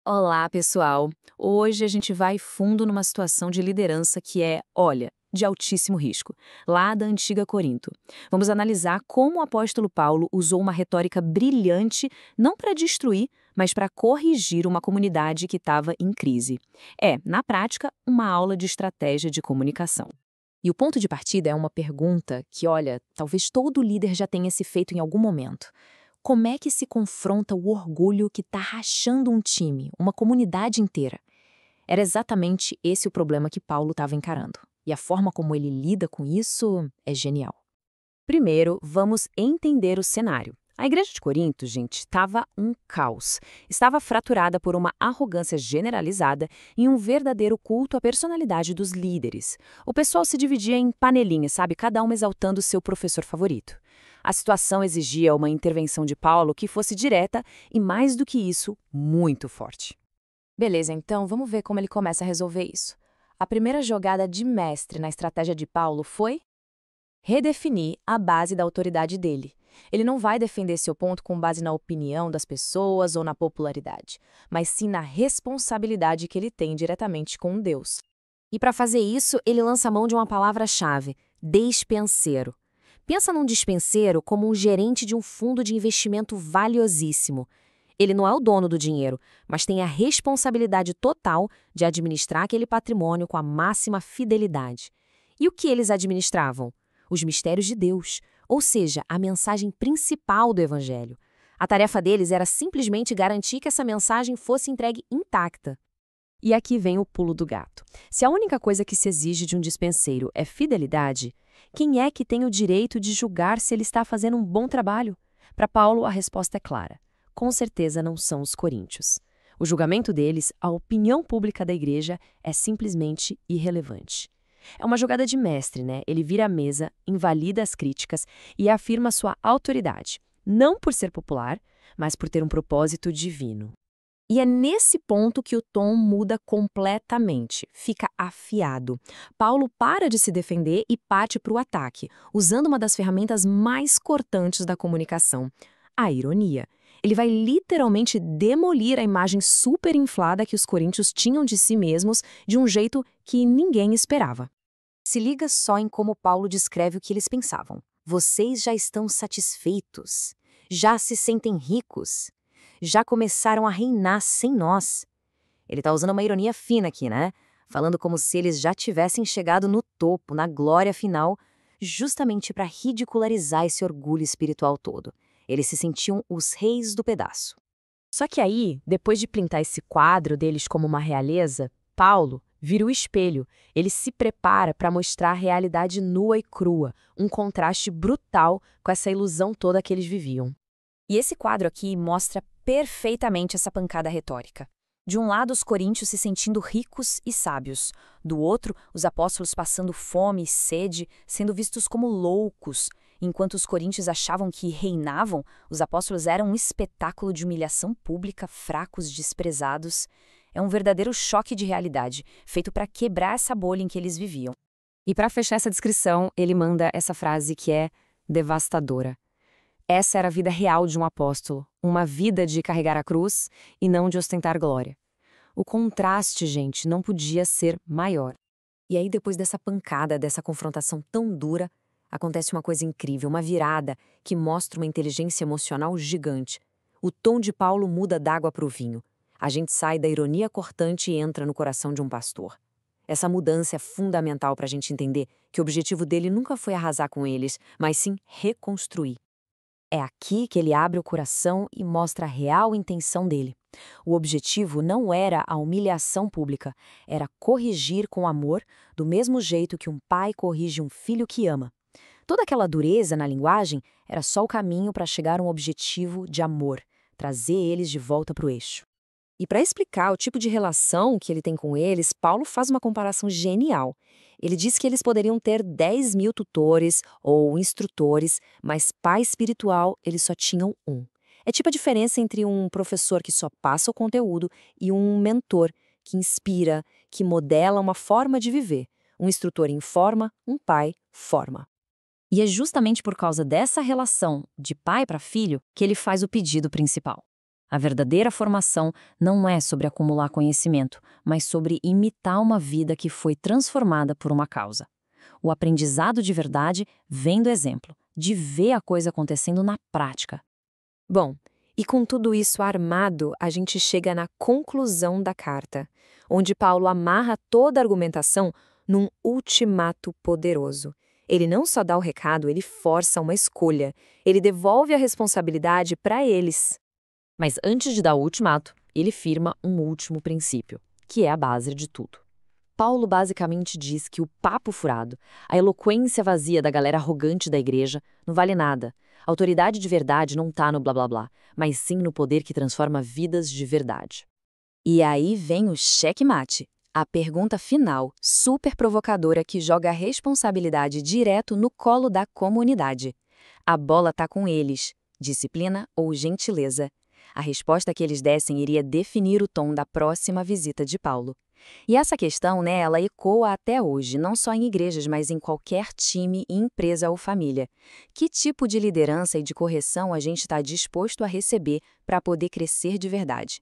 Olá, pessoal! Hoje a gente vai fundo numa situação de liderança que é, olha, de altíssimo risco, lá da antiga Corinto. Vamos analisar como o apóstolo Paulo usou uma retórica brilhante, não para destruir, mas para corrigir uma comunidade que estava em crise. É, na prática, uma aula de estratégia de comunicação. E o ponto de partida é uma pergunta que, olha, talvez todo líder já tenha se feito em algum momento. Como é que se confronta o orgulho que está rachando um time, uma comunidade inteira? Era exatamente esse o problema que Paulo estava encarando. E a forma como ele lida com isso é genial. Primeiro, vamos entender o cenário. A igreja de Corinto, gente, estava um caos. Estava fraturada por uma arrogância generalizada e um verdadeiro culto à personalidade dos líderes. O pessoal se dividia em panelinhas, sabe? Cada um exaltando seu professor favorito. A situação exigia uma intervenção de Paulo que fosse direta e, mais do que isso, muito forte. Beleza, então vamos ver como ele começa a resolver isso. A primeira jogada de mestre na estratégia de Paulo foi redefinir a base da autoridade dele. Ele não vai defender seu ponto com base na opinião das pessoas ou na popularidade, mas sim na responsabilidade que ele tem diretamente com Deus. E para fazer isso, ele lança a mão de uma palavra-chave: despenseiro. Pensa num dispenseiro como um gerente de um fundo de investimento valiosíssimo. Ele não é o dono do dinheiro, mas tem a responsabilidade total de administrar aquele patrimônio com a máxima fidelidade. E o que eles administravam? Os mistérios de Deus, ou seja, a mensagem principal do Evangelho. A tarefa deles era simplesmente garantir que essa mensagem fosse entregue intacta. E aqui vem o pulo do gato. Se a única coisa que se exige de um dispenseiro é fidelidade, quem é que tem o direito de julgar se ele está fazendo um bom trabalho? Para Paulo, a resposta é clara. Com certeza não são os coríntios. O julgamento deles, a opinião pública da igreja, é simplesmente irrelevante. É uma jogada de mestre, né? Ele vira a mesa, invalida as críticas e afirma sua autoridade, não por ser popular, mas por ter um propósito divino. E é nesse ponto que o tom muda completamente, fica afiado. Paulo para de se defender e parte para o ataque, usando uma das ferramentas mais cortantes da comunicação, a ironia. Ele vai literalmente demolir a imagem super inflada que os coríntios tinham de si mesmos de um jeito que ninguém esperava. Se liga só em como Paulo descreve o que eles pensavam. Vocês já estão satisfeitos, já se sentem ricos, já começaram a reinar sem nós. Ele está usando uma ironia fina aqui, né? Falando como se eles já tivessem chegado no topo, na glória final, justamente para ridicularizar esse orgulho espiritual todo. Eles se sentiam os reis do pedaço. Só que aí, depois de pintar esse quadro deles como uma realeza, Paulo vira o espelho. Ele se prepara para mostrar a realidade nua e crua, um contraste brutal com essa ilusão toda que eles viviam. E esse quadro aqui mostra perfeitamente essa pancada retórica. De um lado, os coríntios se sentindo ricos e sábios. Do outro, os apóstolos passando fome e sede, sendo vistos como loucos. Enquanto os coríntios achavam que reinavam, os apóstolos eram um espetáculo de humilhação pública, fracos, desprezados. É um verdadeiro choque de realidade, feito para quebrar essa bolha em que eles viviam. E para fechar essa descrição, ele manda essa frase que é devastadora. Essa era a vida real de um apóstolo, uma vida de carregar a cruz e não de ostentar glória. O contraste, gente, não podia ser maior. E aí, depois dessa pancada, dessa confrontação tão dura, acontece uma coisa incrível, uma virada que mostra uma inteligência emocional gigante. O tom de Paulo muda d'água para o vinho. A gente sai da ironia cortante e entra no coração de um pastor. Essa mudança é fundamental para a gente entender que o objetivo dele nunca foi arrasar com eles, mas sim reconstruir. É aqui que ele abre o coração e mostra a real intenção dele. O objetivo não era a humilhação pública, era corrigir com amor, do mesmo jeito que um pai corrige um filho que ama. Toda aquela dureza na linguagem era só o caminho para chegar a um objetivo de amor, trazer eles de volta para o eixo. E para explicar o tipo de relação que ele tem com eles, Paulo faz uma comparação genial. Ele diz que eles poderiam ter 10.000 tutores ou instrutores, mas pai espiritual eles só tinham um. É tipo a diferença entre um professor que só passa o conteúdo e um mentor que inspira, que modela uma forma de viver. Um instrutor informa, um pai forma. E é justamente por causa dessa relação de pai para filho que ele faz o pedido principal. A verdadeira formação não é sobre acumular conhecimento, mas sobre imitar uma vida que foi transformada por uma causa. O aprendizado de verdade vem do exemplo, de ver a coisa acontecendo na prática. Bom, e com tudo isso armado, a gente chega na conclusão da carta, onde Paulo amarra toda a argumentação num ultimato poderoso. Ele não só dá o recado, ele força uma escolha. Ele devolve a responsabilidade para eles. Mas antes de dar o ultimato, ele firma um último princípio, que é a base de tudo. Paulo basicamente diz que o papo furado, a eloquência vazia da galera arrogante da igreja, não vale nada. A autoridade de verdade não está no blá blá blá, mas sim no poder que transforma vidas de verdade. E aí vem o checkmate, a pergunta final, super provocadora que joga a responsabilidade direto no colo da comunidade. A bola tá com eles, disciplina ou gentileza? A resposta que eles dessem iria definir o tom da próxima visita de Paulo. E essa questão, né, ela ecoa até hoje, não só em igrejas, mas em qualquer time, empresa ou família. Que tipo de liderança e de correção a gente está disposto a receber para poder crescer de verdade?